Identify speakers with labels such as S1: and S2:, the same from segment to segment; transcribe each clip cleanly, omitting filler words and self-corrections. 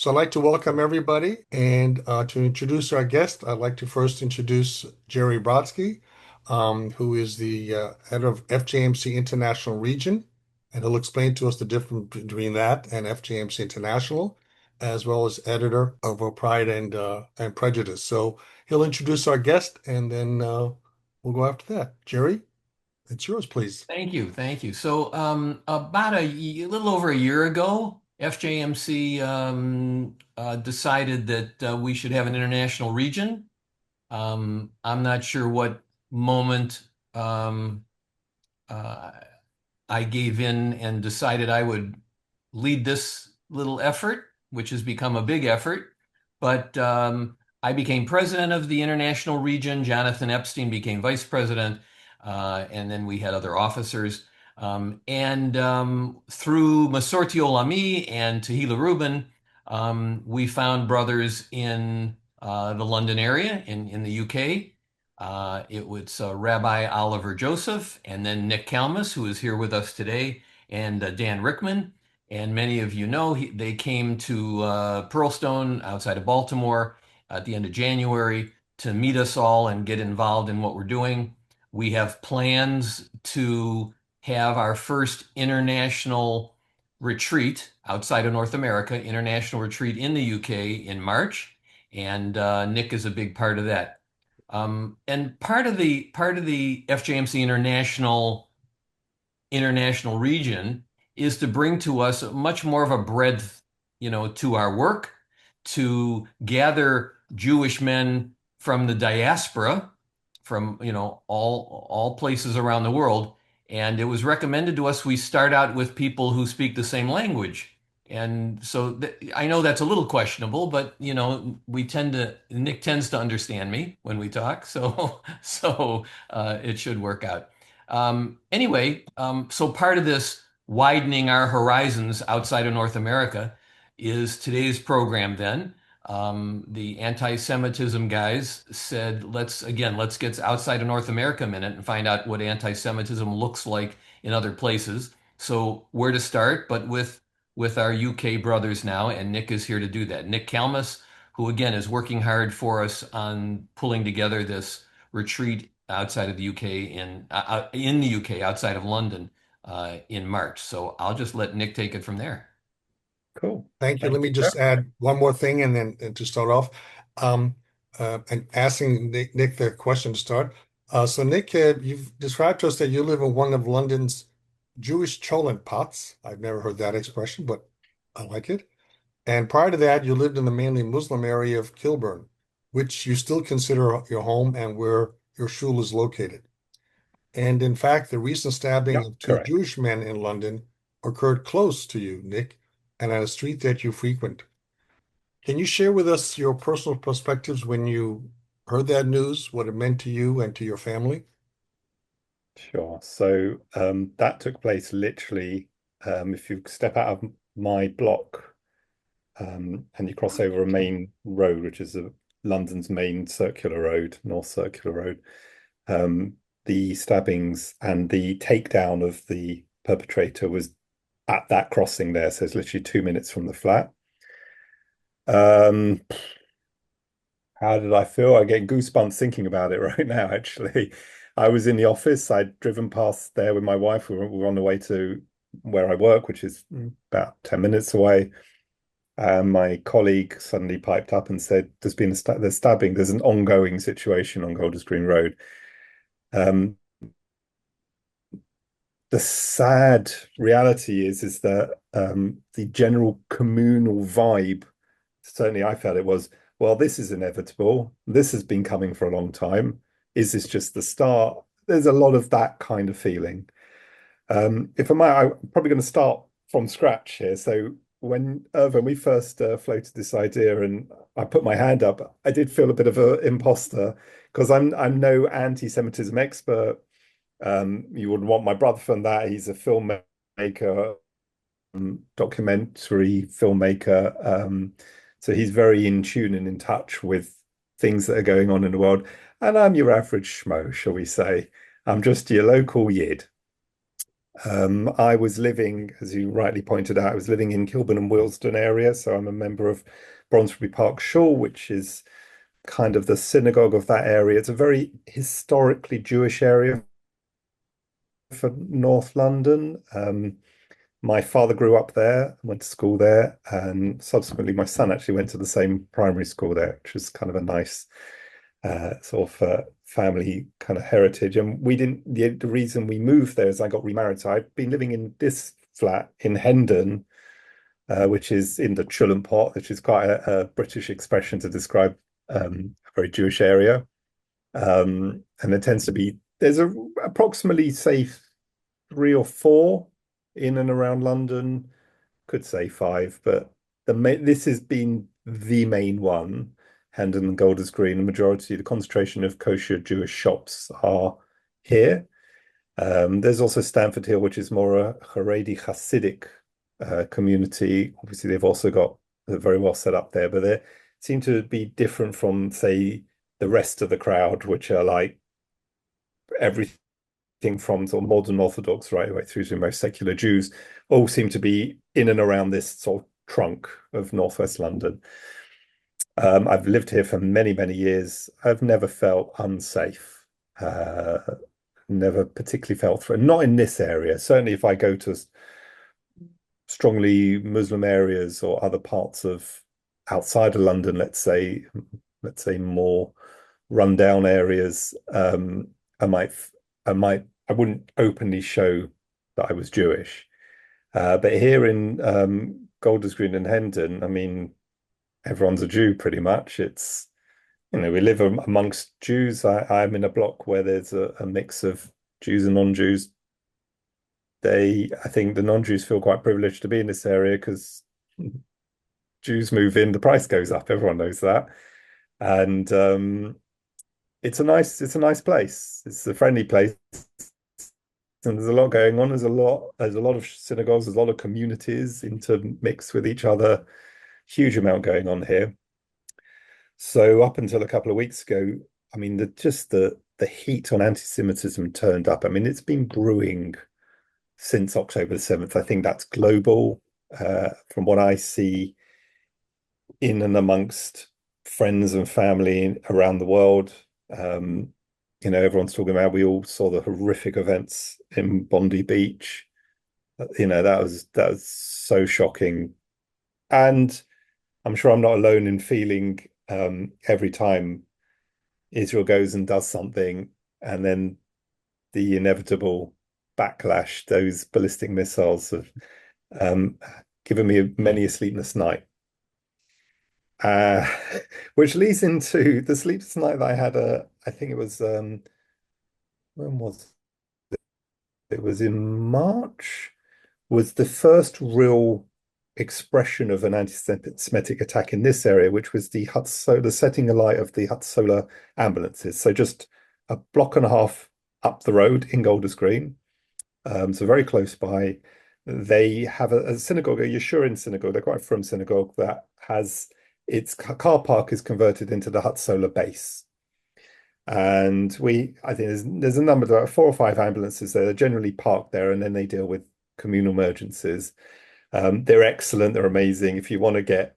S1: So I'd like to welcome everybody, and to introduce our guest, I'd like to first introduce Jerry Brodsky, who is the head of FJMC International Region, and he'll explain to us the difference between that and FJMC International, as well as editor of Pride and Prejudice. So he'll introduce our guest, and then we'll go after that. Jerry, it's yours, please.
S2: Thank you, thank you. So, about a little over a year ago, FJMC decided that we should have an international region. I'm not sure what moment um, uh, I gave in and decided I would lead this little effort, which has become a big effort. But I became president of the international region. Jonathan Epstein became vice president, and then we had other officers. And through Masorti Olami and Tahila Rubin, we found brothers in the London area in the UK. It was Rabbi Oliver Joseph, and then Nick Kalmus, who is here with us today, and Dan Rickman. And many of you know they came to Pearlstone outside of Baltimore at the end of January to meet us all and get involved in what we're doing. We have plans to have our first international retreat outside of North America, international retreat in the UK in March, and Nick is a big part of that. And part of the FJMC international region is to bring to us much more of a breadth, to our work, to gather Jewish men from the diaspora, from all places around the world. And it was recommended to us we start out with people who speak the same language. And so I know that's a little questionable, but Nick tends to understand me when we talk, so it should work out. Anyway, so part of this widening our horizons outside of North America is today's program then. The anti-Semitism guys said, let's get outside of North America a minute and find out what anti-Semitism looks like in other places. So where to start, but with our UK brothers now, and Nick is here to do that. Nick Kalmus, who again is working hard for us on pulling together this retreat outside of the UK in the UK outside of London in March. So I'll just let Nick take it from there.
S3: Cool.
S1: Thank you. Let
S3: Thank
S1: me
S3: you, Jeff.
S1: just add one more thing and to start off, um, and asking Nick the question to start. So Nick, you've described to us that you live in one of London's Jewish cholent pots. I've never heard that expression, but I like it. And prior to that, you lived in the mainly Muslim area of Kilburn, which you still consider your home and where your shul is located. And in fact, the recent stabbing
S3: Yeah,
S1: of two
S3: correct.
S1: Jewish men in London occurred close to you, Nick, and on a street that you frequent. Can you share with us your personal perspectives when you heard that news, what it meant to you and to your family?
S3: Sure. So that took place literally, if you step out of my block and you cross over a main road, which is London's main circular road, North Circular Road, the stabbings and the takedown of the perpetrator was at that crossing there. So it's literally 2 minutes from the flat. Um, How did I feel? I get goosebumps thinking about it right now, actually. I was in the office. I'd driven past there with my wife. We were on the way to where I work, which is about 10 minutes away. And my colleague suddenly piped up and said, there's stabbing. There's an ongoing situation on Golders Green Road. Um, the sad reality is that the general communal vibe, certainly I felt it was, well, this is inevitable. This has been coming for a long time. Is this just the start? There's a lot of that kind of feeling. If I might, I'm probably going to start from scratch here. So when Irvin, we first floated this idea and I put my hand up, I did feel a bit of an imposter because I'm no anti-Semitism expert. You wouldn't want my brother from that. He's a filmmaker, documentary filmmaker. So he's very in tune and in touch with things that are going on in the world. And I'm your average schmo, shall we say. I'm just your local yid. I was living, as you rightly pointed out, I was living in Kilburn and Willesden area, so I'm a member of Bronsbury Park Shul, which is kind of the synagogue of that area. It's a very historically Jewish area for North London. My father grew up there, went to school there, and subsequently my son actually went to the same primary school there, which was kind of a nice sort of family kind of heritage. And we didn't, the reason we moved there is I got remarried. So I've been living in this flat in Hendon, which is in the Chulham Pot, which is quite a British expression to describe a very Jewish area. And there tends to be, there's approximately, say, 3 or 4 in and around London, could say 5, but this has been the main one. Hendon and Golders Green, the majority, the concentration of kosher Jewish shops are here. There's also Stamford Hill, which is more a Haredi Hasidic community. Obviously, they've also got very well set up there, but they seem to be different from, say, the rest of the crowd, which are like everything from sort of modern Orthodox right away through to most secular Jews, all seem to be in and around this sort of trunk of Northwest London. I've lived here for many, many years. I've never felt unsafe. Never particularly felt threatened. Not in this area. Certainly, if I go to strongly Muslim areas or other parts of outside of London, let's say more rundown areas, I wouldn't openly show that I was Jewish. But here in Golders Green and Hendon, I mean, everyone's a Jew pretty much. It's, we live amongst Jews. I'm in a block where there's a mix of Jews and non-Jews. I think the non-Jews feel quite privileged to be in this area because Jews move in, the price goes up. Everyone knows that. And it's a nice place. It's a friendly place. And there's a lot going on. There's a lot of synagogues, there's a lot of communities intermixed with each other. Huge amount going on here. So up until a couple of weeks ago, I mean, the heat on anti-Semitism turned up. I mean, it's been brewing since October the 7th. I think that's global. From what I see in and amongst friends and family around the world, everyone's talking about, we all saw the horrific events in Bondi Beach. That was so shocking. And I'm sure I'm not alone in feeling every time Israel goes and does something, and then the inevitable backlash, those ballistic missiles have given me many a sleepless night. Which leads into the sleepless night that I had. I think it was when was it? It was in March. Was the first real expression of an anti-Semitic attack in this area, which was the setting alight of the Hatzola ambulances. So just a block and a half up the road in Golders Green, so very close by. They have a synagogue, a Yeshurun synagogue. They're quite a frum synagogue that has its car park is converted into the Hatzola base. And I think there's a number, there are 4 or 5 ambulances there. They're generally parked there, and then they deal with communal emergencies. They're excellent. They're amazing. If you want to get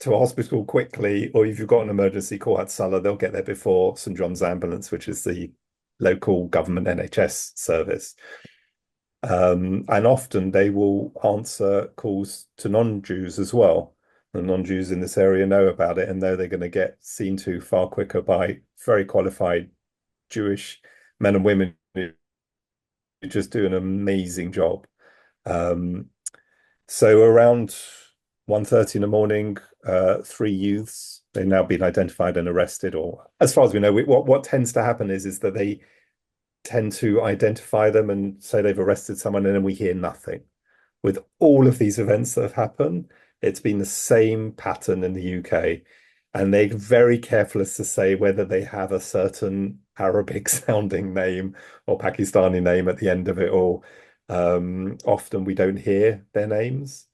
S3: to a hospital quickly, or if you've got an emergency, call Hatzalah. They'll get there before St. John's Ambulance, which is the local government NHS service. And often they will answer calls to non-Jews as well. The non-Jews in this area know about it and know they're going to get seen to far quicker by very qualified Jewish men and women who just do an amazing job. So around 1:30 in the morning, 3 youths, they've now been identified and arrested, or as far as we know, what tends to happen is that they tend to identify them and say they've arrested someone, and then we hear nothing. With all of these events that have happened, it's been the same pattern in the UK, and they're very careful as to say whether they have a certain Arabic sounding name or Pakistani name at the end of it all. Often we don't hear their names.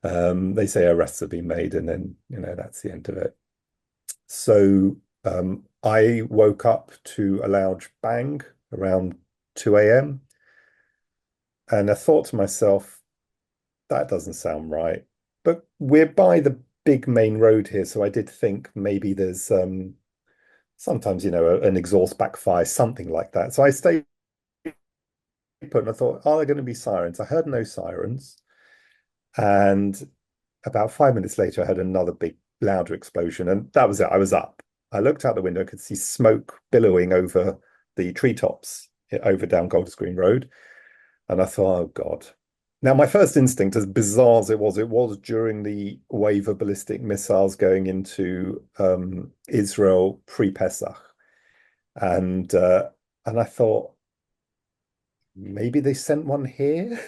S3: They say arrests have been made, and then that's the end of it. So I woke up to a loud bang around 2 a.m. And I thought to myself, that doesn't sound right. But we're by the big main road here, so I did think maybe there's sometimes, an exhaust backfire, something like that. So I stayed put and I thought, are there going to be sirens? I heard no sirens. And about 5 minutes later, I heard another big, louder explosion. And that was it. I was up. I looked out the window, could see smoke billowing over the treetops over down Golders Green Road. And I thought, oh God. Now, my first instinct, as bizarre as it was during the wave of ballistic missiles going into Israel pre-Pesach. And I thought, maybe they sent one here.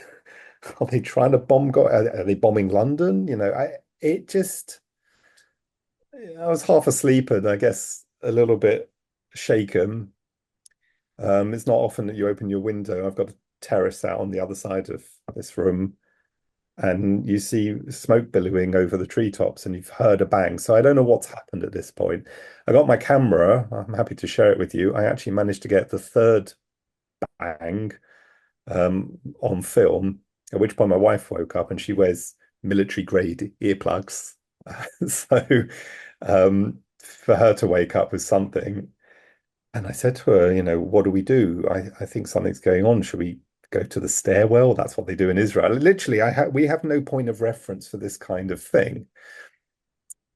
S3: Are they trying to bomb? Are they bombing London? I was half asleep and I guess a little bit shaken. It's not often that you open your window. I've got a terrace out on the other side of this room, and you see smoke billowing over the treetops, and you've heard a bang. So I don't know what's happened at this point. I got my camera. I'm happy to share it with you. I actually managed to get the third bang on film, at which point my wife woke up and she wears military grade earplugs. So for her to wake up with something, and I said to her, what do we do? I think something's going on. Should we go to the stairwell? That's what they do in Israel. Literally, we have no point of reference for this kind of thing.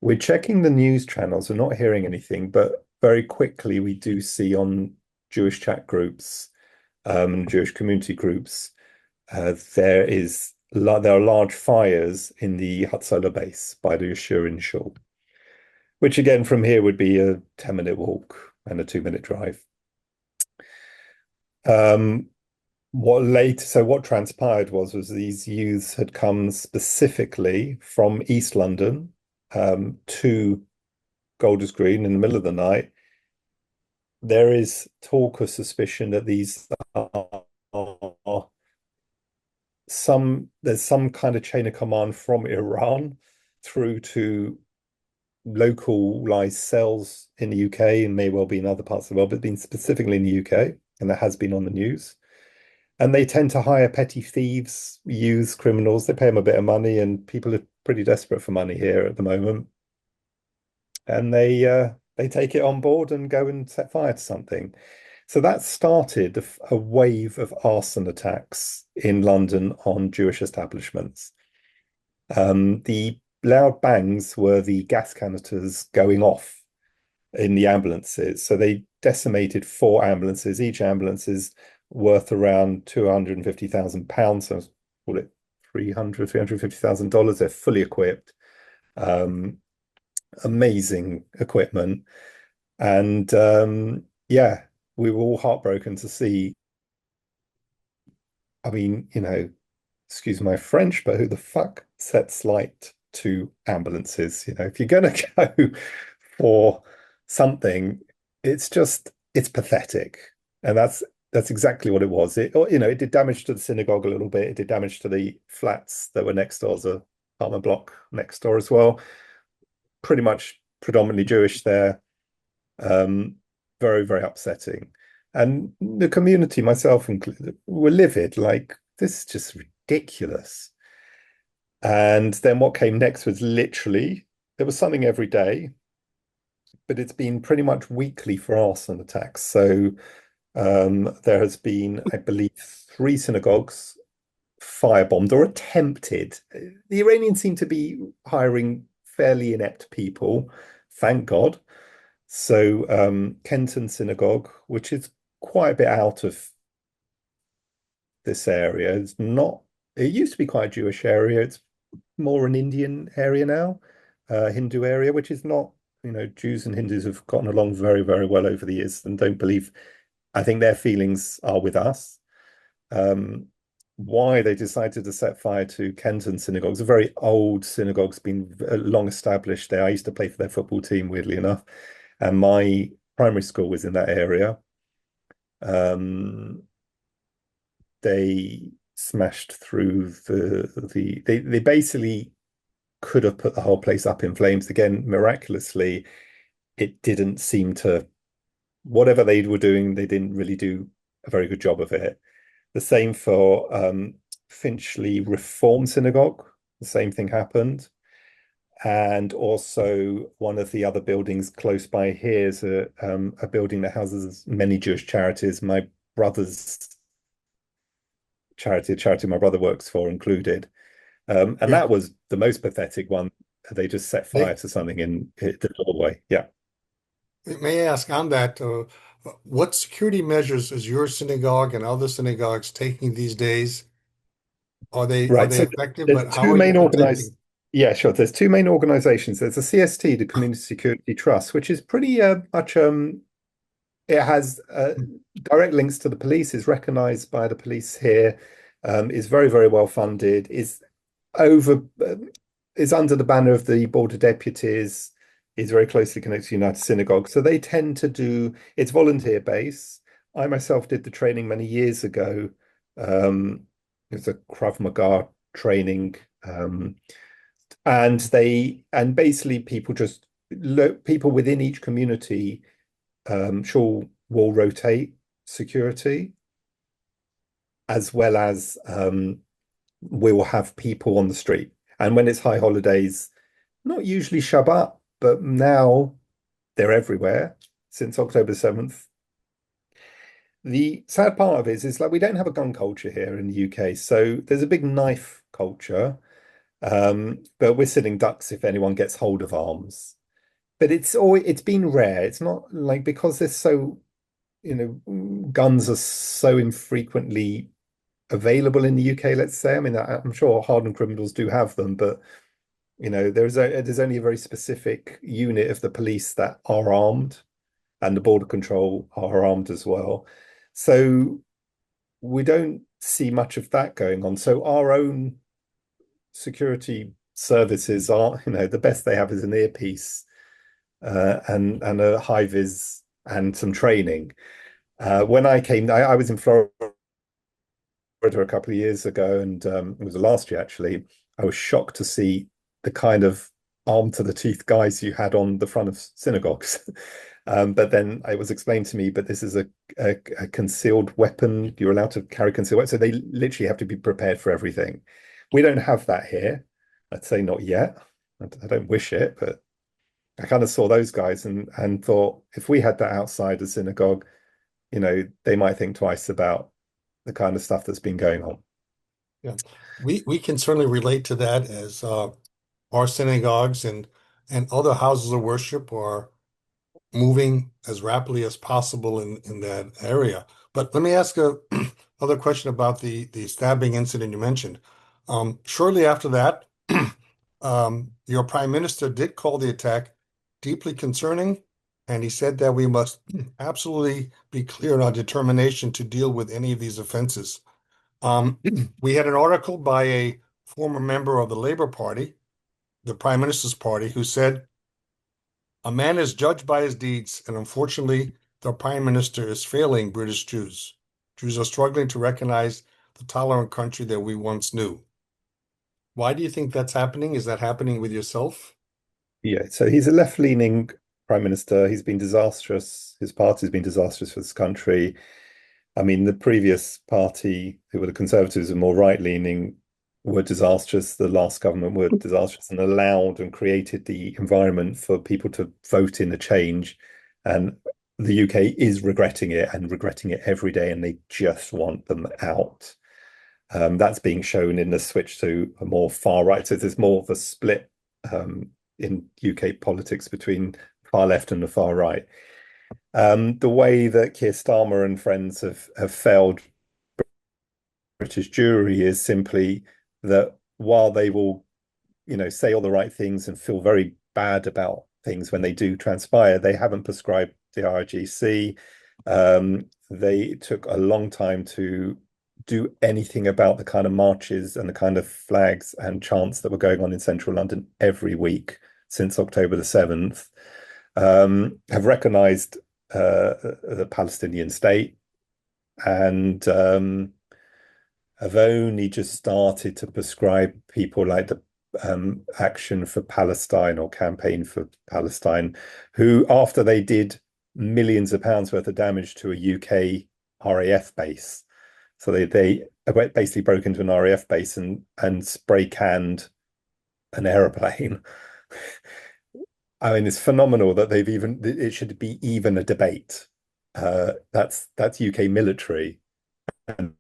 S3: We're checking the news channels. We're not hearing anything, but very quickly we do see on Jewish chat groups, Jewish community groups, there are large fires in the Hatzalah base by the Yeshurun Shul, which again from here would be a 10-minute walk and a 2-minute drive. What transpired was these youths had come specifically from East London to Golders Green in the middle of the night. There is talk or suspicion that these are there's some kind of chain of command from Iran through to localized cells in the UK and may well be in other parts of the world, but been specifically in the UK, and that has been on the news. And they tend to hire petty thieves, youths, criminals. They pay them a bit of money, and people are pretty desperate for money here at the moment. And they take it on board and go and set fire to something. So that started a wave of arson attacks in London on Jewish establishments. The loud bangs were the gas canisters going off in the ambulances. So they decimated 4 ambulances. Each ambulance is worth around £250,000. So call it $350,000. They're fully equipped. Amazing equipment. And yeah, we were all heartbroken to see. I mean, excuse my French, but who the fuck sets light to ambulances? If you're going to go for something, it's pathetic. And that's exactly what it was. It did damage to the synagogue a little bit. It did damage to the flats that were next door. There's an apartment block next door as well. Pretty much predominantly Jewish there. Very, very upsetting. And the community, myself included, were livid. Like, this is just ridiculous. And then what came next was literally, there was something every day, but it's been pretty much weekly for arson attacks. So there has been, I believe, 3 synagogues firebombed or attempted. The Iranians seem to be hiring fairly inept people, thank God. So Kenton Synagogue, which is quite a bit out of this area, it used to be quite a Jewish area. It's more an Indian area now, Hindu area, which is not, Jews and Hindus have gotten along very, very well over the years and I think their feelings are with us. Why they decided to set fire to Kenton Synagogue. It's a very old synagogue, it's been long established there. I used to play for their football team, weirdly enough. And my primary school was in that area. They smashed through they basically could have put the whole place up in flames. Again, miraculously, it didn't seem to, whatever they were doing, they didn't really do a very good job of it. The same for Finchley Reform Synagogue. The same thing happened. And also one of the other buildings close by here is a building that houses many Jewish charities. My brother's charity, the charity my brother works for, included. And
S1: Yeah.
S3: that was the most pathetic one. They just set fire
S1: Nick,
S3: to something in the doorway. Yeah.
S1: may I ask on that, what security measures is your synagogue and other synagogues taking these days? Are
S3: Right.
S1: they
S3: So
S1: effective?
S3: there's
S1: But how
S3: two
S1: are you
S3: main organized.
S1: protecting?
S3: Yeah, sure. There's two main organizations. There's a CST, the Community Security Trust, which is pretty much it has direct links to the police, is recognized by the police here, is very, very well funded, over is under the banner of the Board of Deputies, is very closely connected to United Synagogue. So they tend to do it's volunteer based. I myself did the training many years ago. It's a Krav Maga training. And basically people just look people within each community will rotate security as well as we will have people on the street. And when it's high holidays, not usually Shabbat, but now they're everywhere since October 7th. The sad part of it is like we don't have a gun culture here in the UK. So there's a big knife culture, but we're sitting ducks if anyone gets hold of arms. But it's been rare. It's not like because there's so, guns are so infrequently available in the UK, let's say. I mean, I'm sure hardened criminals do have them, but there's only a very specific unit of the police that are armed, and the border control are armed as well. So we don't see much of that going on. So our own security services are, the best they have is an earpiece and a high vis and some training. When I came, I was in Florida a couple of years ago, and it was last year actually. I was shocked to see the kind of armed to the teeth guys you had on the front of synagogues. But then it was explained to me, but this is a concealed weapon. You're allowed to carry concealed weapons. So they literally have to be prepared for everything. We don't have that here. I'd say not yet. I don't wish it, but I kind of saw those guys and thought if we had that outside the synagogue, they might think twice about the kind of stuff that's been going on.
S1: Yeah, we can certainly relate to that as our synagogues and other houses of worship are moving as rapidly as possible in that area. But let me ask a other question about the stabbing incident you mentioned. Shortly after that, your prime minister did call the attack deeply concerning, and he said that we must absolutely be clear in our determination to deal with any of these offenses. We had an article by a former member of the Labour Party, the Prime Minister's party, who said, "A man is judged by his deeds, and unfortunately, the Prime Minister is failing British Jews. Jews are struggling to recognize the tolerant country that we once knew." Why do you think that's happening? Is that happening with yourself?
S3: Yeah, so he's a left-leaning prime minister. He's been disastrous. His party's been disastrous for this country. I mean, the previous party, who were the Conservatives and more right-leaning, were disastrous. The last government were disastrous and allowed and created the environment for people to vote in a change. And the UK is regretting it and regretting it every day, and they just want them out. That's being shown in the switch to a more far right. So there's more of a split in UK politics between far left and the far right. The way that Keir Starmer and friends have failed British Jewry is simply that while they will, say all the right things and feel very bad about things when they do transpire, they haven't prescribed the IRGC. They took a long time to do anything about the kind of marches and the kind of flags and chants that were going on in central London every week since October the 7th, have recognized the Palestinian state, and have only just started to prescribe people like the Action for Palestine or Campaign for Palestine, who, after they did millions of pounds worth of damage to a UK RAF base, So they basically broke into an RAF base and spray canned an aeroplane. I mean, it's phenomenal that they've even it should be even a debate. That's UK military, and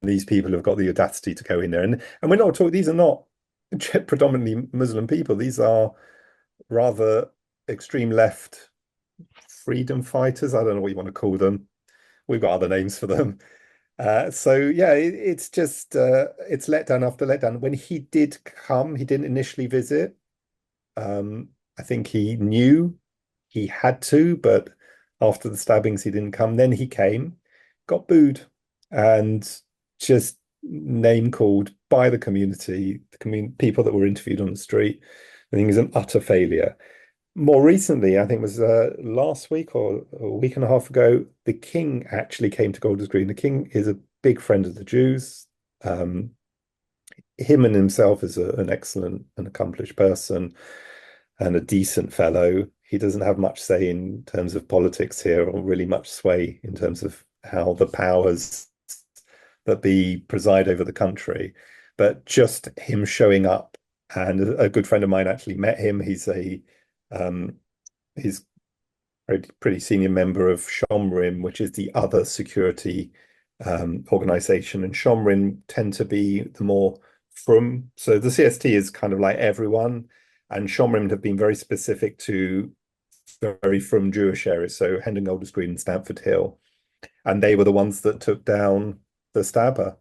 S3: these people have got the audacity to go in there. And we're not talking, these are not predominantly Muslim people. These are rather extreme left freedom fighters. I don't know what you want to call them. We've got other names for them. So yeah, it's just it's letdown after letdown. When he did come, he didn't initially visit. I think he knew he had to, but after the stabbings, he didn't come. Then he came, got booed, and just name called by the community, people that were interviewed on the street. I think he's an utter failure. More recently, I think it was last week or a week and a half ago, the king actually came to Golders Green. The king is a big friend of the Jews. Um, Him and himself is an excellent and accomplished person and a decent fellow. He doesn't have much say in terms of politics here, or really much sway in terms of how the powers that be preside over the country. But just him showing up, and a good friend of mine actually met him. Um, he's a pretty senior member of Shomrim, which is the other security organization, and Shomrim tend to be the more from. So the CST is kind of like everyone, and Shomrim have been very specific to very from Jewish areas, so Hendon Golders Green and Stamford Hill, and they were the ones that took down the stabber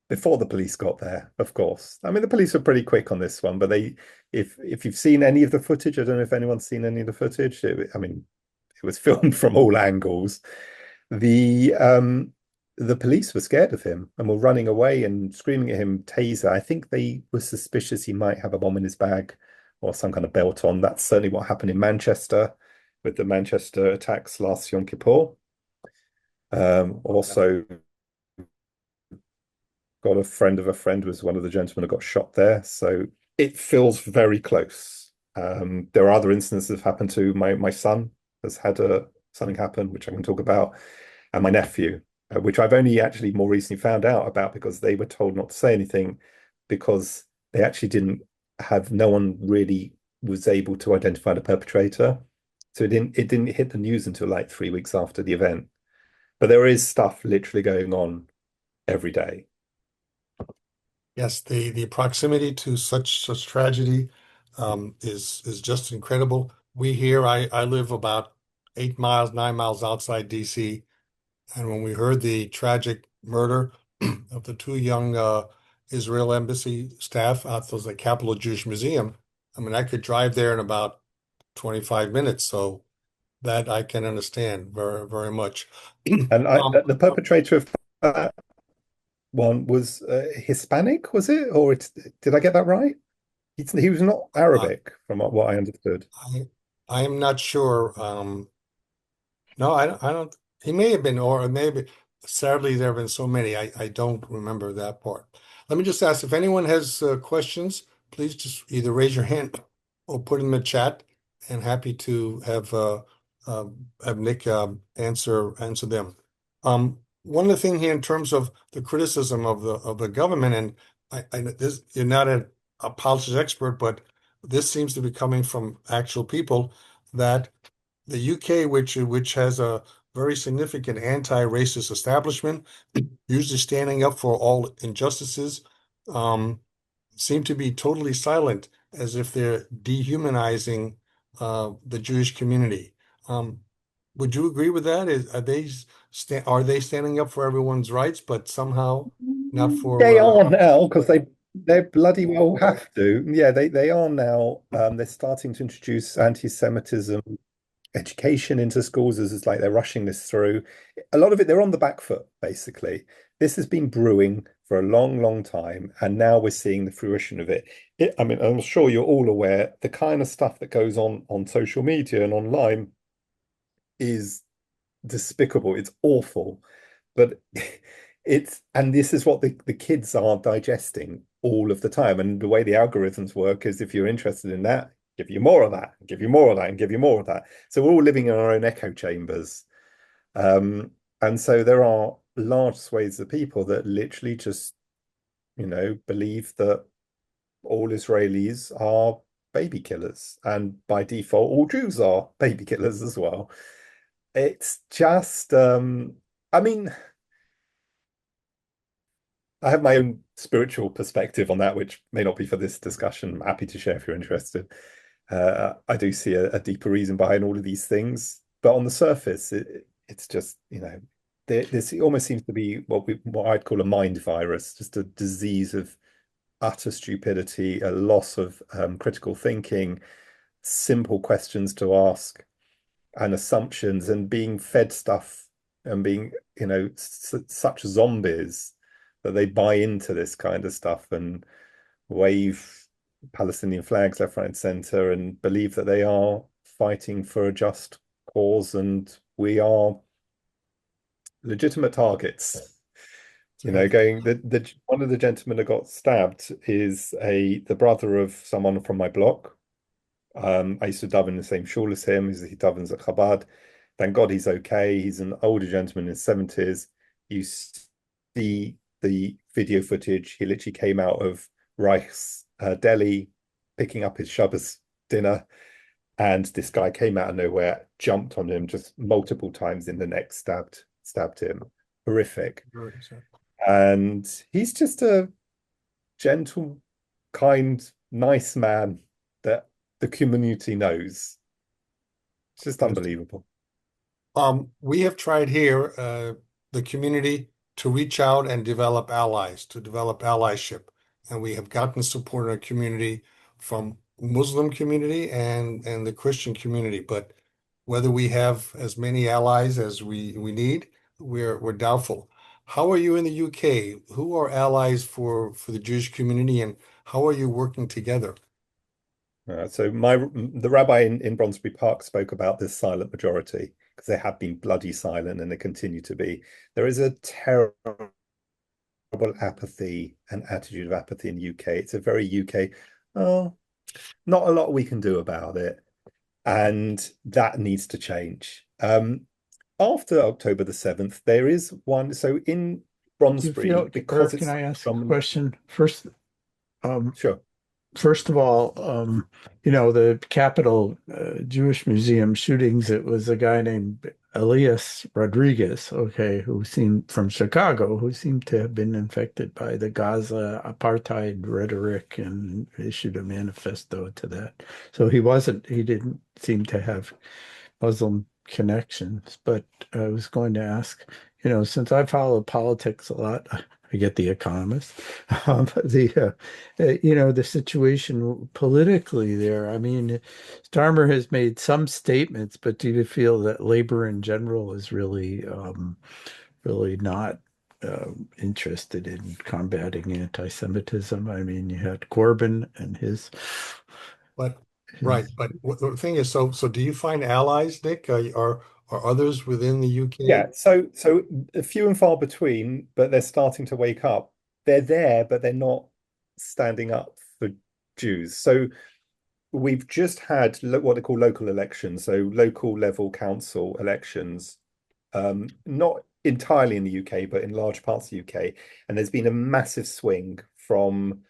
S3: before the police got there, of course. I mean, the police were pretty quick on this one, but if you've seen any of the footage, I don't know if anyone's seen any of the footage. I mean, it was filmed from all angles. The um, the police were scared of him and were running away and screaming at him, taser. I think they were suspicious he might have a bomb in his bag or some kind of belt on. That's certainly what happened in Manchester with the Manchester attacks last Yom Kippur. Also got a friend of a friend was one of the gentlemen who got shot there. So it feels very close. There are other instances that have happened to my son has had something happen, which I can talk about, and my nephew, which I've only actually more recently found out about because they were told not to say anything because they actually didn't have, no one really was able to identify the perpetrator. So it didn't hit the news until like 3 weeks after the event. But there is stuff literally going on every day.
S1: Yes, the proximity to such tragedy is just incredible. We here, I live about 8 miles, 9 miles outside DC, and when we heard the tragic murder of the two young Israel embassy staff out of the Capitol Jewish Museum, I mean, I could drive there in about 25 minutes, so that I can understand very, very much.
S3: And the perpetrator of that one was Hispanic, was it? Or did I get that right? He was not
S1: uh,
S3: Arabic, from what I understood.
S1: I am not sure. No, I don't. He may have been, or maybe. Sadly, there have been so many. I don't remember that part. Let me just ask if anyone has questions. Please just either raise your hand or put in the chat. And happy to uh, have Nick answer them. One of the thing here in terms of the criticism of the government, and this you're not a politics expert, but this seems to be coming from actual people that the UK, which has a very significant anti-racist establishment, usually standing up for all injustices, um, seem to be totally silent, as if they're dehumanizing the Jewish community. Um, would you agree with that? Are they standing up for everyone's rights, but somehow not
S3: They
S1: for
S3: are now because they bloody well have to. Yeah, they are now. They're starting to introduce anti-Semitism education into schools. As it's like they're rushing this through. A lot of it, they're on the back foot, basically. This has been brewing for a long, long time, and now we're seeing the fruition of it. I mean, I'm sure you're all aware the kind of stuff that goes on social media and online is despicable. It's awful, but and this is what the kids are digesting all of the time. And the way the algorithms work is if you're interested in that, give you more of that, give you more of that, and give you more of that. So we're all living in our own echo chambers. And so there are large swathes of people that literally just, believe that all Israelis are baby killers, and by default, all Jews are baby killers as well. It's just, I mean, I have my own spiritual perspective on that, which may not be for this discussion. I'm happy to share if you're interested. I do see a deeper reason behind all of these things, but on the surface, it's just, this almost seems to be what I'd call a mind virus, just a disease of utter stupidity, a loss of critical thinking, simple questions to ask, and assumptions, and being fed stuff and being, such zombies that they buy into this kind of stuff and wave Palestinian flags left, right, and center and believe that they are fighting for a just cause and we are legitimate targets. Going the one of the gentlemen that got stabbed is the brother of someone from my block. I used to daven in the same shul as him. He davens at Chabad. Thank God he's okay. He's an older gentleman in his 70s. You see the video footage. He literally came out of Reich's deli, picking up his Shabbos dinner, and this guy came out of nowhere, jumped on him just multiple times in the neck, stabbed him. Horrific. And he's just a gentle, kind, nice man that the community knows. It's just unbelievable.
S1: We have tried here, the community, to reach out and develop allies, to develop allyship. And we have gotten support in our community from Muslim community and the Christian community. But whether we have as many allies as we need, we're doubtful. How are you in the UK? Who are allies for the Jewish community, and how are you working together?
S3: So the rabbi in Bronsbury Park spoke about this silent majority because they have been bloody silent and they continue to be. There is a terrible apathy and attitude of apathy in the UK. It's a very UK, oh, not a lot we can do about it. And that needs to change. After October the 7th, there is one. So in Bronsbury, because
S4: can I ask a question first?
S3: Sure.
S4: First of all, the Capitol Jewish Museum shootings, it was a guy named Elias Rodriguez, who seemed from Chicago, who seemed to have been infected by the Gaza apartheid rhetoric and issued a manifesto to that. So he didn't seem to have Muslim connections. But I was going to ask, since I follow politics a lot, I get The Economist. The situation politically there. I mean, Starmer has made some statements, but do you feel that labor in general is really, really not interested in combating anti-Semitism? I mean, you had Corbyn and
S1: But right, but the thing is, so do you find allies, Nick? Are others within the UK?
S3: Yeah, so few and far between, but they're starting to wake up. They're there, but they're not standing up for Jews. So we've just had what they call local elections, so local level council elections, not entirely in the UK, but in large parts of the UK. And there's been a massive swing from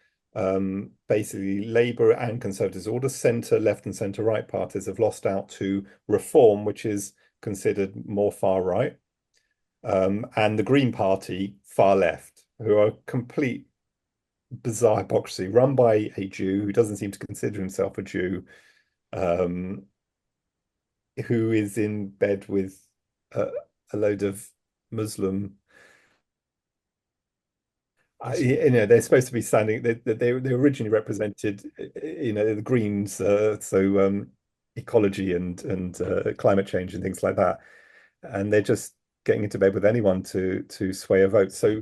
S3: basically Labour and Conservatives, all the centre, left and centre right parties have lost out to Reform, which is considered more far right, and the Green Party far left, who are complete bizarre hypocrisy, run by a Jew who doesn't seem to consider himself a Jew, who is in bed with a load of Muslim. They're supposed to be standing. They originally represented, the Greens, so ecology and climate change and things like that, and they're just getting into bed with anyone to sway a vote. So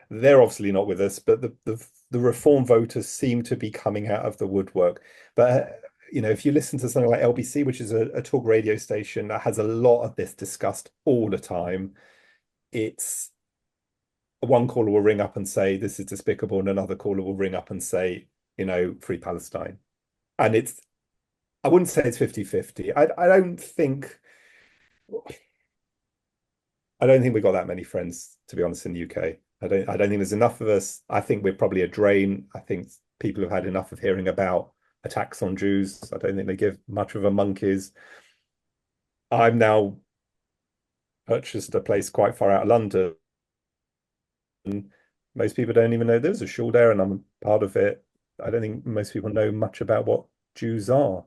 S3: they're obviously not with us, but the Reform voters seem to be coming out of the woodwork. But if you listen to something like LBC, which is a talk radio station that has a lot of this discussed all the time, it's one caller will ring up and say this is despicable, and another caller will ring up and say, free Palestine. And I wouldn't say it's 50-50. I don't think I don't think we got that many friends, to be honest, in the UK. I don't think there's enough of us. I think we're probably a drain. I think people have had enough of hearing about attacks on Jews. I don't think they give much of a monkey's. I'm now purchased a place quite far out of London. Most people don't even know there's a shul there, and I'm part of it. I don't think most people know much about what Jews are.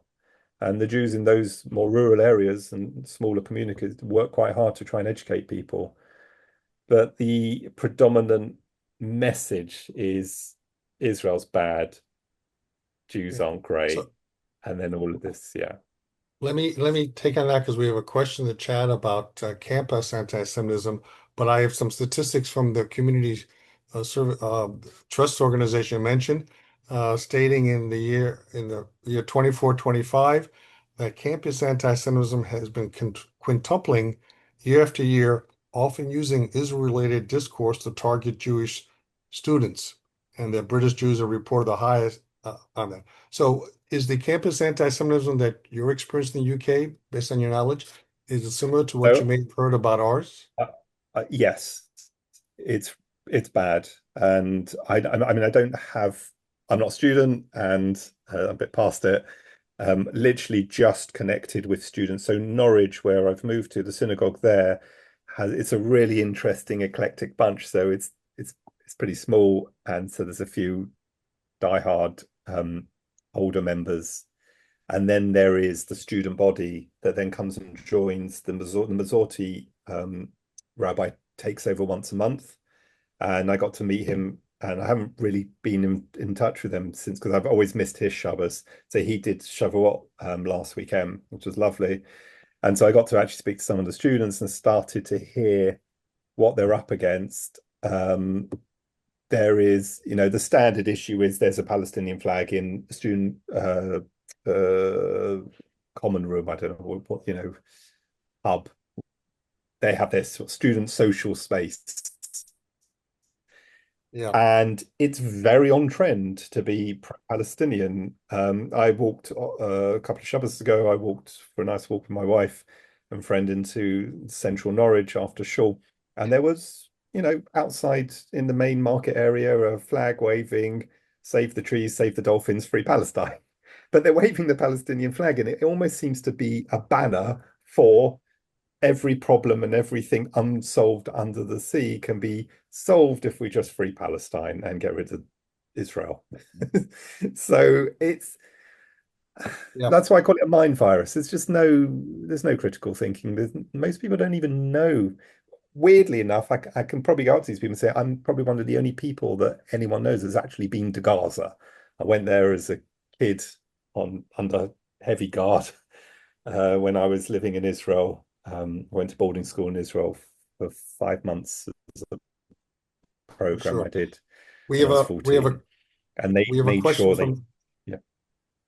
S3: And the Jews in those more rural areas and smaller communities work quite hard to try and educate people. But the predominant message is Israel's bad, Jews
S1: Yeah.
S3: aren't great,
S1: So
S3: and then all of this, yeah.
S1: let me take on that because we have a question in the chat about campus anti-Semitism, but I have some statistics from the community trust organization mentioned, stating in the year 24-25 that campus anti-Semitism has been quintupling year after year, often using Israel-related discourse to target Jewish students, and that British Jews are reported the highest on that. So is the campus anti-Semitism that you're experiencing in the UK, based on your knowledge, is it similar to what you
S3: So
S1: may have heard about ours?
S3: uh, yes, it's bad, and I mean I'm not a student, and I'm a bit past it. Literally just connected with students. So Norwich, where I've moved to, the synagogue there it's a really interesting eclectic bunch. So it's pretty small, and so there's a few diehard older members, and then there is the student body that then comes and joins the Masorti rabbi takes over once a month, and I got to meet him. And I haven't really been in touch with him since, because I've always missed his Shabbos. So he did Shavuot last weekend, which was lovely. And so I got to actually speak to some of the students and started to hear what they're up against. There is, the standard issue is there's a Palestinian flag in the student common room. I don't know what, hub. They have their sort of student social space.
S1: Yeah,
S3: And it's very on trend to be Palestinian. I walked a couple of Shabbos ago. I walked for a nice walk with my wife and friend into central Norwich after shul, and there was, outside in the main market area, a flag waving, "Save the trees, save the dolphins, free Palestine." But they're waving the Palestinian flag, and it almost seems to be a banner for every problem, and everything unsolved under the sea can be solved if we just free Palestine and get rid of Israel. So
S1: yeah,
S3: that's why I call it a mind virus. There's no critical thinking. Most people don't even know. Weirdly enough, I can probably go up to these people and say I'm probably one of the only people that anyone knows has actually been to Gaza. I went there as a kid under heavy guard when I was living in Israel. Went to boarding school in Israel for 5 months as a
S1: for
S3: program I
S1: sure.
S3: did
S1: We
S3: when
S1: have
S3: I was
S1: a we have
S3: 14.
S1: a
S3: And they
S1: we have a
S3: made
S1: question
S3: sure they,
S1: from
S3: yeah.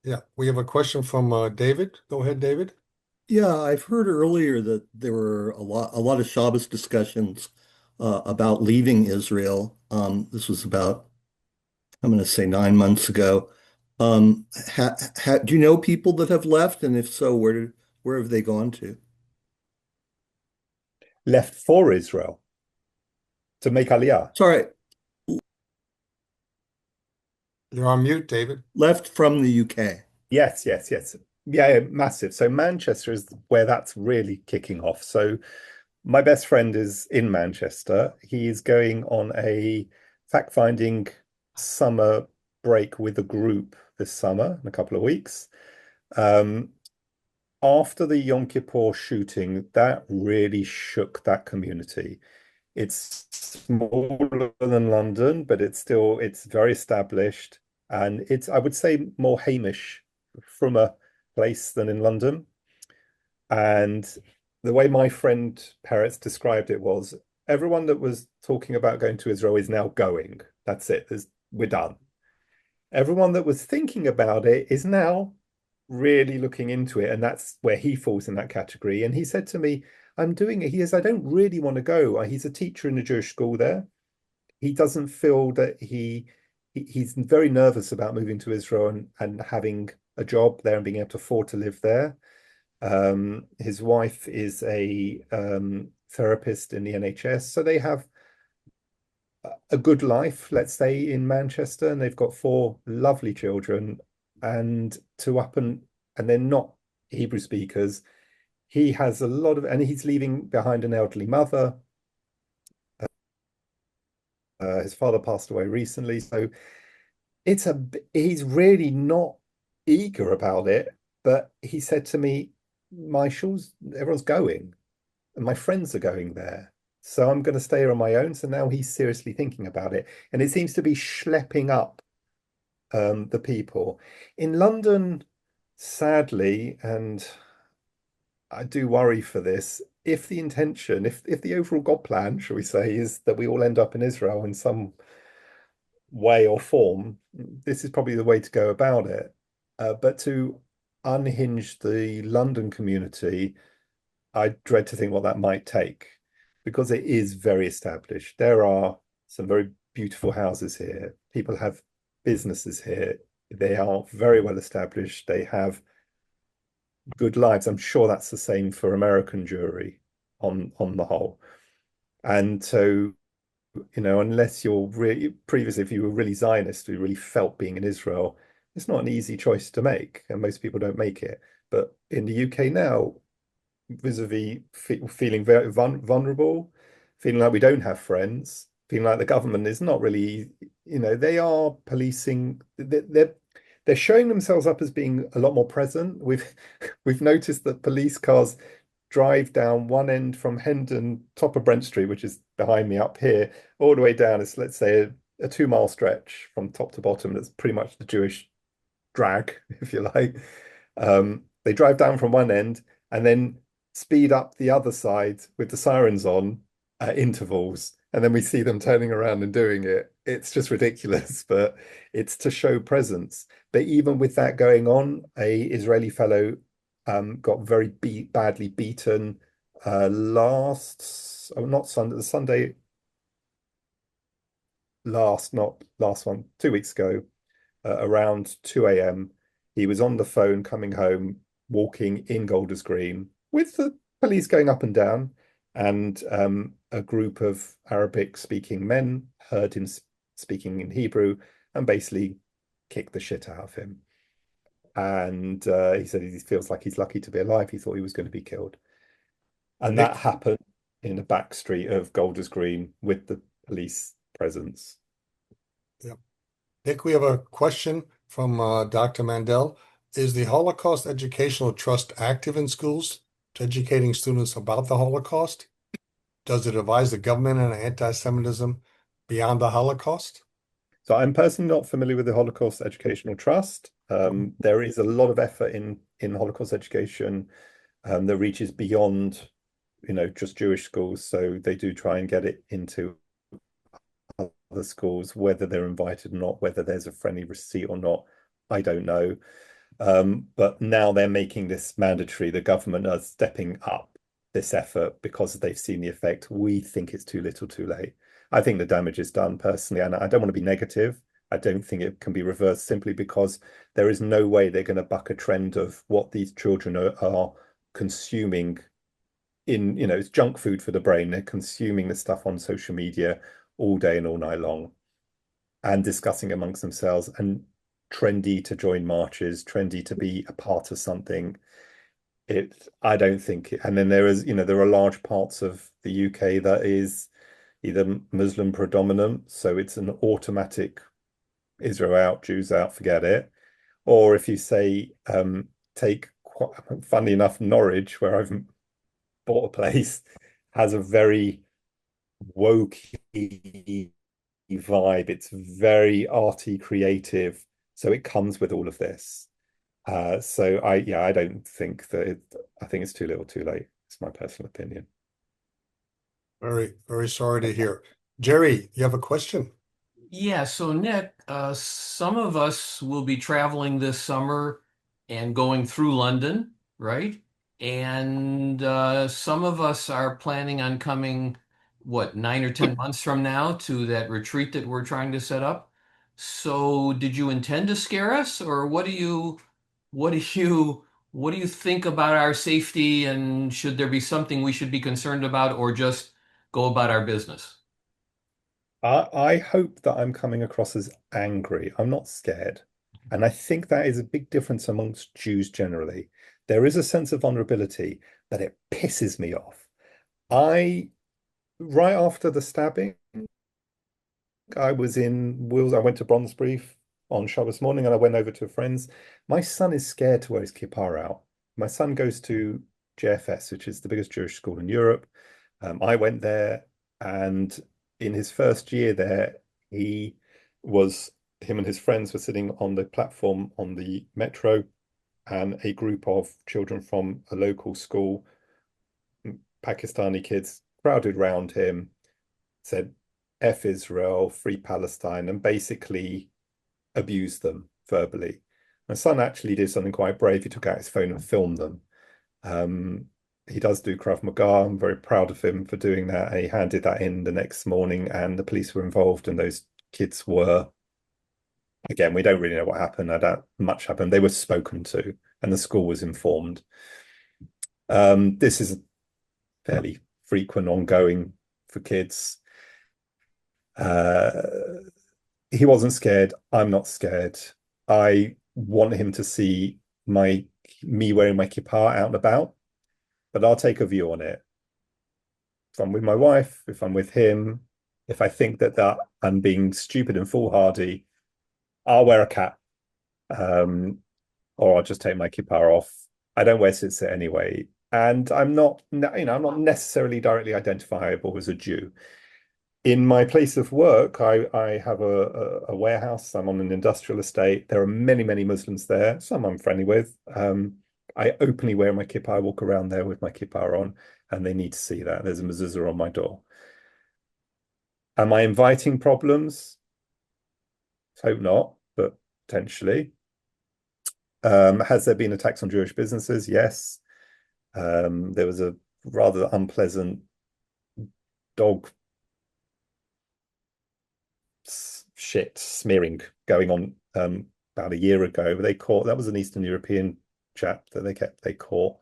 S1: yeah, we have a question from David. Go ahead, David.
S5: Yeah, I've heard earlier that there were a lot of Shabbos discussions about leaving Israel. This was about, I'm going to say 9 months ago. Do you know people that have left, and if so, where have they gone to?
S3: Left for Israel to make Aliyah.
S5: Sorry,
S1: You're on mute, David.
S5: left from the UK.
S3: Yes, yes, yes. Yeah, massive. So Manchester is where that's really kicking off. So my best friend is in Manchester. He is going on a fact-finding summer break with a group this summer in a couple of weeks. Um, After the Yom Kippur shooting, that really shook that community. It's smaller than London, but it's very established, and it's, I would say, more Hamish from a place than in London. And the way my friend Peretz described it was everyone that was talking about going to Israel is now going. That's it. We're done. Everyone that was thinking about it is now really looking into it, and that's where he falls in that category. And he said to me, I'm doing it. He says, I don't really want to go. He's a teacher in a Jewish school there. He doesn't feel that he's very nervous about moving to Israel and having a job there and being able to afford to live there. His wife is a therapist in the NHS. So they have a good life, let's say, in Manchester, and they've got four lovely children, and they're not Hebrew speakers. He has a lot of, and he's leaving behind an elderly mother. His father passed away recently, so he's really not eager about it. But he said to me, "My shul's everyone's going, and my friends are going there, so I'm going to stay here on my own." So now he's seriously thinking about it, and it seems to be schlepping up the people in London, sadly, and I do worry for this. If the intention, if the overall God plan, shall we say, is that we all end up in Israel in some way or form, this is probably the way to go about it. But to unhinge the London community, I dread to think what that might take, because it is very established. There are some very beautiful houses here. People have businesses here. They are very well established. They have good lives. I'm sure that's the same for American Jewry on the whole. And so, unless you're really previously, if you were really Zionist, you really felt being in Israel, it's not an easy choice to make, and most people don't make it. But in the UK now, vis-a-vis feeling very vulnerable, feeling like we don't have friends, feeling like the government is not really, they are policing. They're showing themselves up as being a lot more present. We've noticed that police cars drive down one end from Hendon, top of Brent Street, which is behind me up here, all the way down. It's, let's say, a 2 mile stretch from top to bottom. That's pretty much the Jewish drag, if you like. They drive down from one end and then speed up the other side with the sirens on at intervals. And then we see them turning around and doing it. It's just ridiculous, but it's to show presence. But even with that going on, a Israeli fellow got very badly beaten not Sunday, the Sunday not last one, 2 weeks ago, around 2 a.m. He was on the phone coming home, walking in Golders Green with the police going up and down, and a group of Arabic speaking men heard him speaking in Hebrew and basically kicked the shit out of him. And he said he feels like he's lucky to be alive. He thought he was going to be killed. And
S1: Nick,
S3: that happened in the back street of Golders Green with the police presence.
S1: yeah. Nick, we have a question from Dr. Mandel. Is the Holocaust Educational Trust active in schools to educating students about the Holocaust? Does it advise the government on anti-Semitism beyond the Holocaust?
S3: So I'm personally not familiar with the Holocaust Educational Trust. There is a lot of effort in Holocaust education that reaches beyond, just Jewish schools. So they do try and get it into other schools, whether they're invited or not, whether there's a friendly receipt or not, I don't know. But now they're making this mandatory. The government are stepping up this effort because they've seen the effect. We think it's too little, too late. I think the damage is done personally, and I don't want to be negative. I don't think it can be reversed simply because there is no way they're going to buck a trend of what these children are consuming it's junk food for the brain. They're consuming the stuff on social media all day and all night long and discussing amongst themselves, and trendy to join marches, trendy to be a part of something. I don't think, and then there are large parts of the UK that is either Muslim predominant, so it's an automatic Israel out, Jews out, forget it. Or if you say, take, funnily enough, Norwich, where I've bought a place, has a very wokey vibe. It's very arty, creative. So it comes with all of this. So I don't think that I think it's too little, too late. It's my personal opinion.
S1: Very, very sorry to hear. Jerry, you have a question?
S2: Yeah, so Nick, some of us will be traveling this summer and going through London, right? And some of us are planning on coming, what, 9 or 10 months from now to that retreat that we're trying to set up. So did you intend to scare us, or what do you what do you think about our safety, and should there be something we should be concerned about, or just go about our business?
S3: I hope that I'm coming across as angry. I'm not scared. And I think that is a big difference amongst Jews generally. There is a sense of vulnerability that it pisses me off. I, right after the stabbing, I was in Wales. I went to Brondesbury on Shabbos morning and I went over to a friend's. My son is scared to wear his kippah out. My son goes to JFS, which is the biggest Jewish school in Europe. I went there, and in his first year there, he him and his friends were sitting on the platform on the metro, and a group of children from a local school, Pakistani kids, crowded round him, said, F Israel, free Palestine, and basically abused them verbally. My son actually did something quite brave. He took out his phone and filmed them. He does do Krav Maga. I'm very proud of him for doing that. And he handed that in the next morning, and the police were involved, and those kids were, again, we don't really know what happened. I don't much happened. They were spoken to, and the school was informed. This is fairly frequent, ongoing for kids. He wasn't scared. I'm not scared. I want him to see me wearing my kippah out and about, but I'll take a view on it. If I'm with my wife, if I'm with him, if I think that I'm being stupid and foolhardy, I'll wear a cap, or I'll just take my kippah off. I don't wear tzitzit anyway, and I'm not necessarily directly identifiable as a Jew. In my place of work, I have a warehouse. I'm on an industrial estate. There are many, many Muslims there. Some I'm friendly with. I openly wear my kippah. I walk around there with my kippah on, and they need to see that. There's a mezuzah on my door. Am I inviting problems? Hope not, but potentially. Has there been attacks on Jewish businesses? Yes. There was a rather unpleasant dog shit smearing going on about a year ago. That was an Eastern European chap that they caught.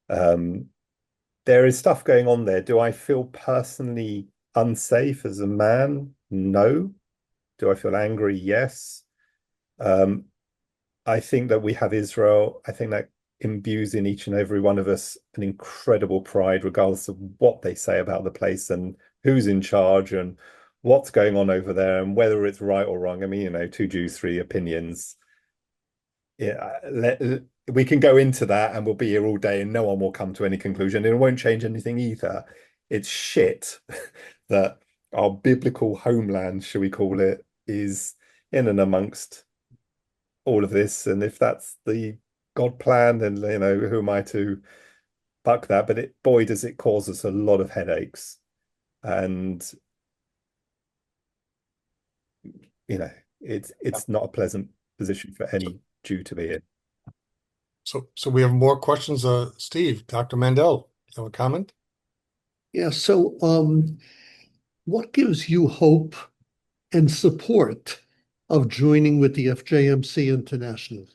S3: There is stuff going on there. Do I feel personally unsafe as a man? No. Do I feel angry? Yes. I think that we have Israel. I think that imbues in each and every one of us an incredible pride, regardless of what they say about the place and who's in charge and what's going on over there and whether it's right or wrong. I mean, two Jews, three opinions. Yeah, we can go into that and we'll be here all day and no one will come to any conclusion, and it won't change anything either. It's shit that our biblical homeland, shall we call it, is in and amongst all of this. And if that's the God plan, then who am I to buck that? But boy, does it cause us a lot of headaches. And it's not a pleasant position for any Jew to be in.
S1: So we have more questions. Steve, Dr. Mandel, you have a comment?
S6: Yeah. So, what gives you hope and support of joining with the FJMC International?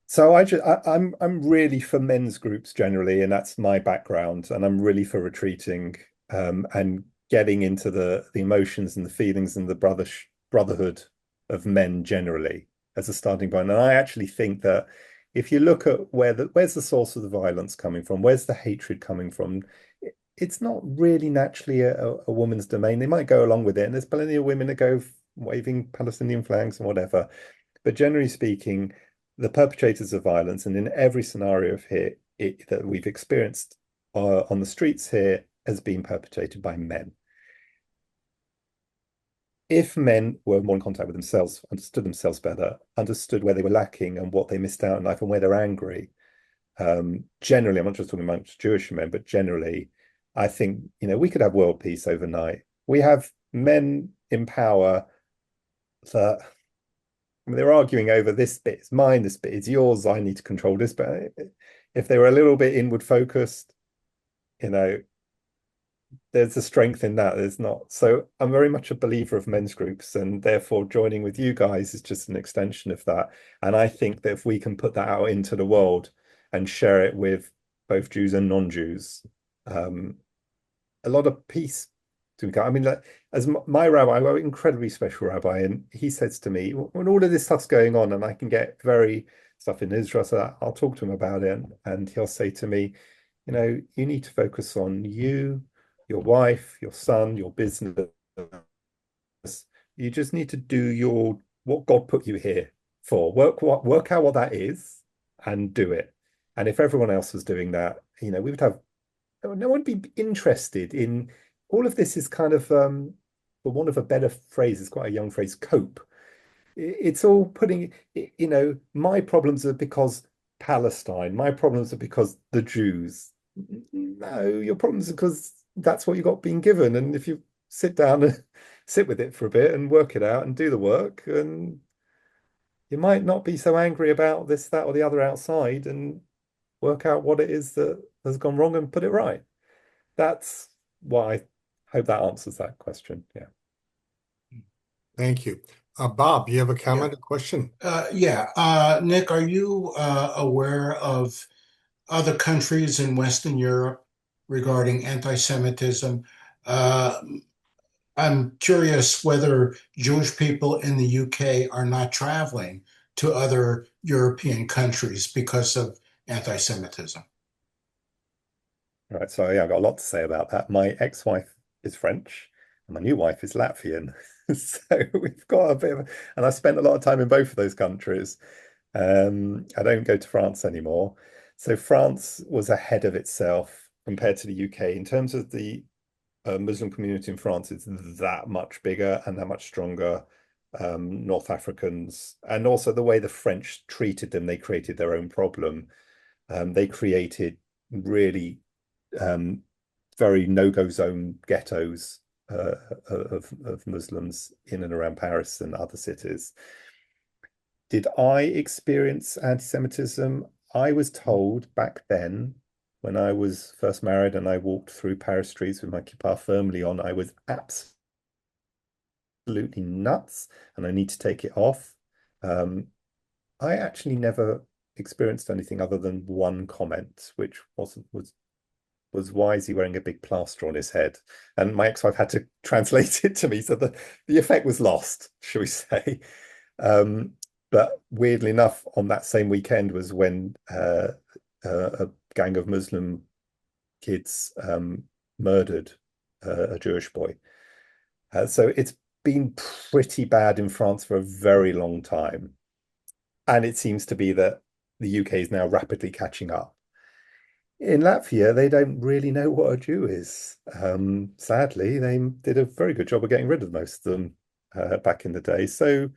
S3: So I'm really for men's groups generally, and that's my background. And I'm really for retreating and getting into the emotions and the feelings and the brotherhood of men generally as a starting point. And I actually think that if you look at where's the source of the violence coming from, where's the hatred coming from, it's not really naturally a woman's domain. They might go along with it, and there's plenty of women that go waving Palestinian flags and whatever. But generally speaking, the perpetrators of violence, and in every scenario of here that we've experienced on the streets here, has been perpetrated by men. If men were more in contact with themselves, understood themselves better, understood where they were lacking and what they missed out in life and where they're angry, generally, I'm not just talking about Jewish men, but generally, I think, we could have world peace overnight. We have men in power that, they're arguing over this bit is mine, this bit is yours, I need to control this. But if they were a little bit inward focused, there's a strength in that. There's not. So I'm very much a believer of men's groups, and therefore joining with you guys is just an extension of that. And I think that if we can put that out into the world and share it with both Jews and non-Jews, a lot of peace to come. I mean, like, as my rabbi, I'm an incredibly special rabbi, and he says to me, when all of this stuff's going on, and I can get very stuff in Israel, so I'll talk to him about it, and he'll say to me, you need to focus on you, your wife, your son, your business. You just need to do what God put you here for. Work out what that is and do it. And if everyone else was doing that, we would have no one would be interested in all of this. Is kind of for want of a better phrase, it's quite a young phrase, cope. It's all putting, my problems are because Palestine, my problems are because the Jews. No, your problems are because that's what you got being given. And if you sit down and sit with it for a bit and work it out and do the work, and you might not be so angry about this, that, or the other outside, and work out what it is that has gone wrong and put it right. That's why I hope that answers that question. Yeah.
S1: Thank you. Bob, you have a comment or question?
S7: Nick, are you aware of other countries in Western Europe regarding anti-Semitism? I'm curious whether Jewish people in the UK are not traveling to other European countries because of anti-Semitism.
S3: Right. So yeah, I've got a lot to say about that. My ex-wife is French and my new wife is Latvian. So we've got a bit of, and I spent a lot of time in both of those countries. I don't go to France anymore. So France was ahead of itself compared to the UK in terms of the Muslim community in France. It's that much bigger and that much stronger. North Africans, and also the way the French treated them, they created their own problem. They created really very no-go zone ghettos of Muslims in and around Paris and other cities. Did I experience anti-Semitism? I was told back then, when I was first married and I walked through Paris streets with my kippah firmly on, I was absolutely nuts and I need to take it off. I actually never experienced anything other than one comment, which was why is he wearing a big plaster on his head? And my ex-wife had to translate it to me, so the effect was lost, shall we say. But weirdly enough, on that same weekend was when a gang of Muslim kids murdered a Jewish boy. So it's been pretty bad in France for a very long time. And it seems to be that the UK is now rapidly catching up. In Latvia, they don't really know what a Jew is. Sadly, they did a very good job of getting rid of most of them back in the day. So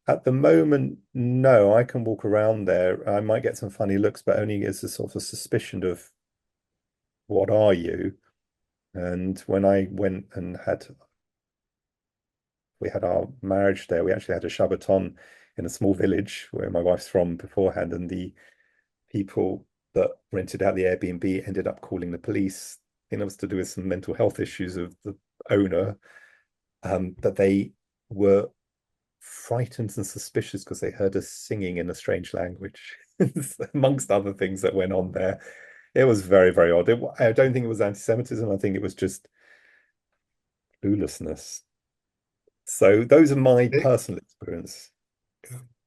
S3: at the moment, no, I can walk around there. I might get some funny looks, but only as a sort of suspicion of what are you? And when I went and we had our marriage there, we actually had a Shabbaton in a small village where my wife's from beforehand, and the people that rented out the Airbnb ended up calling the police. I think it was to do with some mental health issues of the owner, that they were frightened and suspicious because they heard us singing in a strange language, amongst other things that went on there. It was very, very odd. I don't think it was anti-Semitism. I think it was just cluelessness. So those are my personal experience.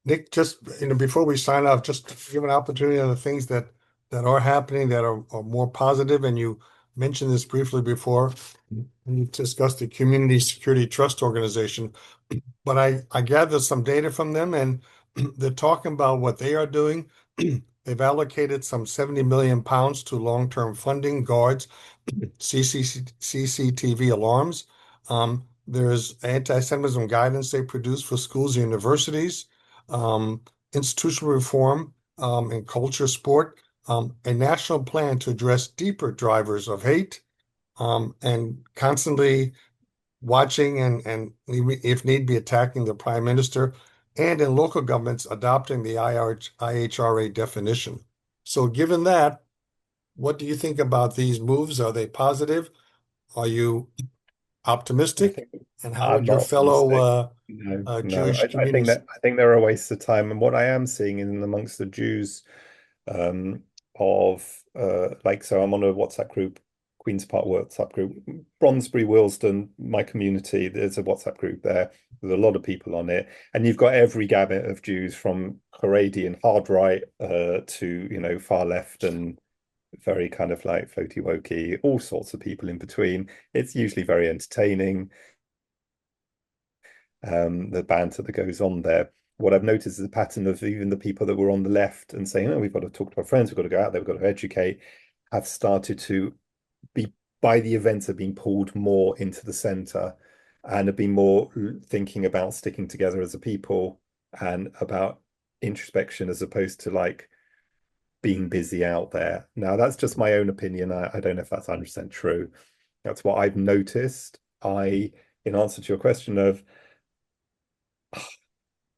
S1: Nick, just before we sign off, just to give an opportunity on the things that are happening that are more positive, and you mentioned this briefly before when you discussed the Community Security Trust Organization. But I gathered some data from them, and they're talking about what they are doing. They've allocated some 70 million pounds to long-term funding, guards, CCTV alarms. There's anti-Semitism guidance they produce for schools and universities, institutional reform and culture, sport, a national plan to address deeper drivers of hate, and constantly watching and if need be attacking the prime minister, and in local governments adopting the IHRA definition. So given that, what do you think about these moves? Are they positive? Are you
S3: I
S1: optimistic?
S3: think
S1: And how
S3: I'm
S1: would your
S3: not optimistic.
S1: fellow
S3: No.
S1: Jewish communities?
S3: I think they're a waste of time. And what I am seeing in amongst the Jews, um, of like, so I'm on a WhatsApp group, Queen's Park WhatsApp group, Bronsbury, Willesden, my community. There's a WhatsApp group there. There's a lot of people on it, and you've got every gamut of Jews from Haredi and hard right to far left and very kind of like floaty wokey, all sorts of people in between. It's usually very entertaining, the banter that goes on there. What I've noticed is a pattern of even the people that were on the left and saying, oh, we've got to talk to our friends, we've got to go out there, we've got to educate, have started to be, by the events, have been pulled more into the center and have been more thinking about sticking together as a people and about introspection as opposed to like being busy out there. Now, that's just my own opinion. I don't know if that's 100% true. That's what I've noticed. In answer to your question of,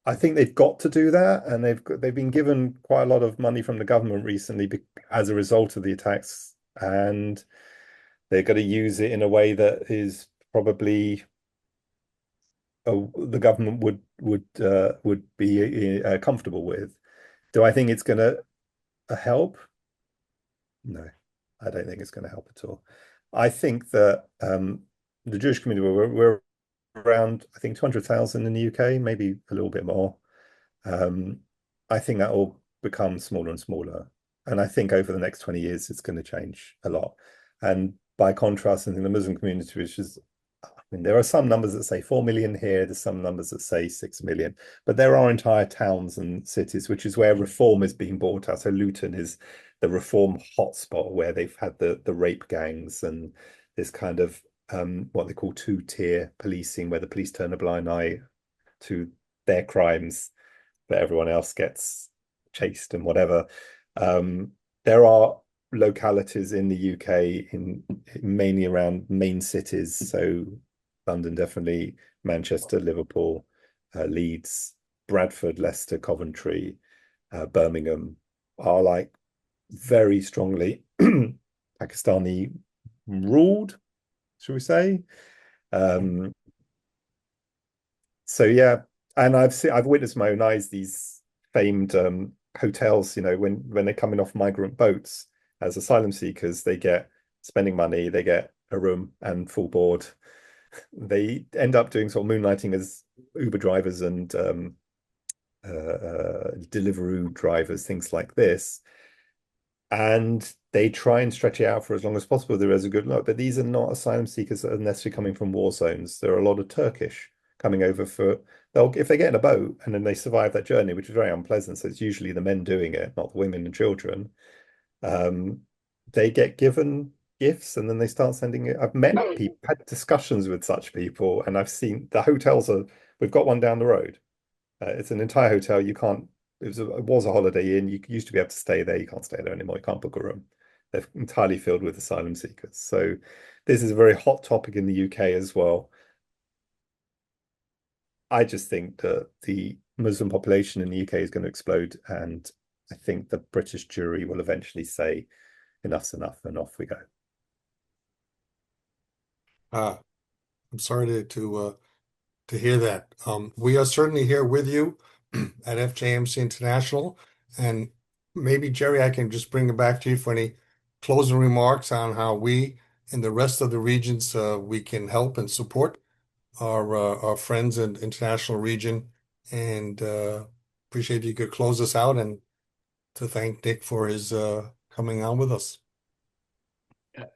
S3: I think they've got to do that, and they've been given quite a lot of money from the government recently as a result of the attacks, and they're going to use it in a way that is probably the government would be comfortable with. Do I think it's going to help? No, I don't think it's going to help at all. I think that the Jewish community, we're around, I think, 200,000 in the UK, maybe a little bit more. I think that will become smaller and smaller. And I think over the next 20 years, it's going to change a lot. And by contrast, in the Muslim community, which is, I mean, there are some numbers that say 4 million here, there's some numbers that say 6 million, but there are entire towns and cities, which is where reform is being brought out. So Luton is the reform hotspot where they've had the rape gangs and this kind of what they call two-tier policing, where the police turn a blind eye to their crimes, but everyone else gets chased and whatever. There are localities in the UK, mainly around main cities, so London definitely, Manchester, Liverpool, Leeds, Bradford, Leicester, Coventry, Birmingham are like very strongly Pakistani ruled, shall we say? So yeah, and I've witnessed my own eyes these famed hotels. When they're coming off migrant boats as asylum seekers, they get spending money, they get a room and full board. They end up doing sort of moonlighting as Uber drivers and Deliveroo drivers, things like this. And they try and stretch it out for as long as possible. There is a good look, but these are not asylum seekers that are necessarily coming from war zones. There are a lot of Turkish coming over if they get in a boat and then they survive that journey, which is very unpleasant. So it's usually the men doing it, not the women and children. They get given gifts and then they start sending it. I've met people, had discussions with such people, and I've seen the hotels we've got one down the road. It's an entire hotel. You can't, it was a Holiday Inn. You used to be able to stay there. You can't stay there anymore. You can't book a room. They're entirely filled with asylum seekers. So this is a very hot topic in the UK as well. I just think that the Muslim population in the UK is going to explode, and I think the British jury will eventually say enough's enough, and off we go.
S1: I'm sorry to hear that. We are certainly here with you at FJMC International, and maybe Jerry, I can just bring it back to you for any closing remarks on how we in the rest of the regions we can help and support our friends in the international region, and appreciate if you could close us out and to thank Nick for his coming on with us.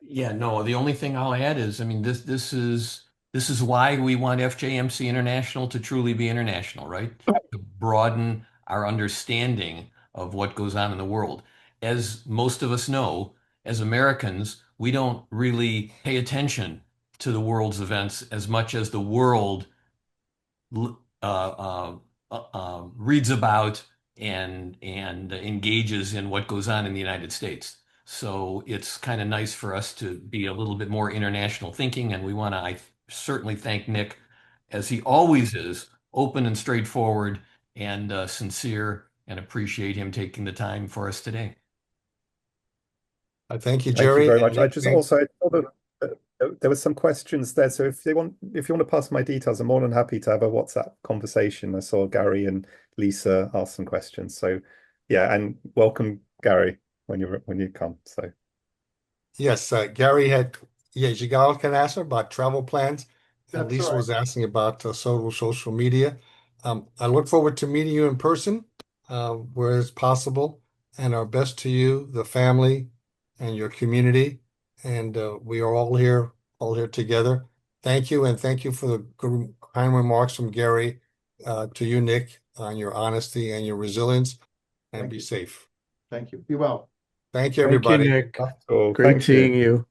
S2: Yeah, no, the only thing I'll add is, I mean, this is why we want FJMC International to truly be international, right? To broaden our understanding of what goes on in the world. As most of us know, as Americans, we don't really pay attention to the world's events as much as the world reads about and engages in what goes on in the United States. So it's kind of nice for us to be a little bit more international thinking, and we want to, I certainly thank Nick, as he always is, open and straightforward and sincere, and appreciate him taking the time for us today.
S1: I thank you,
S3: Thank you
S1: Jerry.
S3: very
S1: And
S3: much. I
S1: Nick,
S3: just
S1: thank-
S3: also There were some questions there, so if you want to pass my details, I'm more than happy to have a WhatsApp conversation. I saw Gary and Lisa ask some questions, so yeah, and welcome Gary when you come. So
S1: Yes, Gary had, yeah, Jigal can answer about travel plans. And
S6: That's
S1: Lisa
S6: right.
S1: was asking about social media. I look forward to meeting you in person where it's possible. And our best to you, the family, and your community. And we are all here together. Thank you, and thank you for the good, kind remarks from Gary to you, Nick, on your honesty and your resilience. And
S6: Thank
S1: be
S6: you.
S1: safe.
S6: Thank you. Be well.
S1: Thank you,
S4: Thank you,
S1: everybody.
S4: Nick.
S3: cool.
S4: Great
S3: Thank you.
S4: seeing you.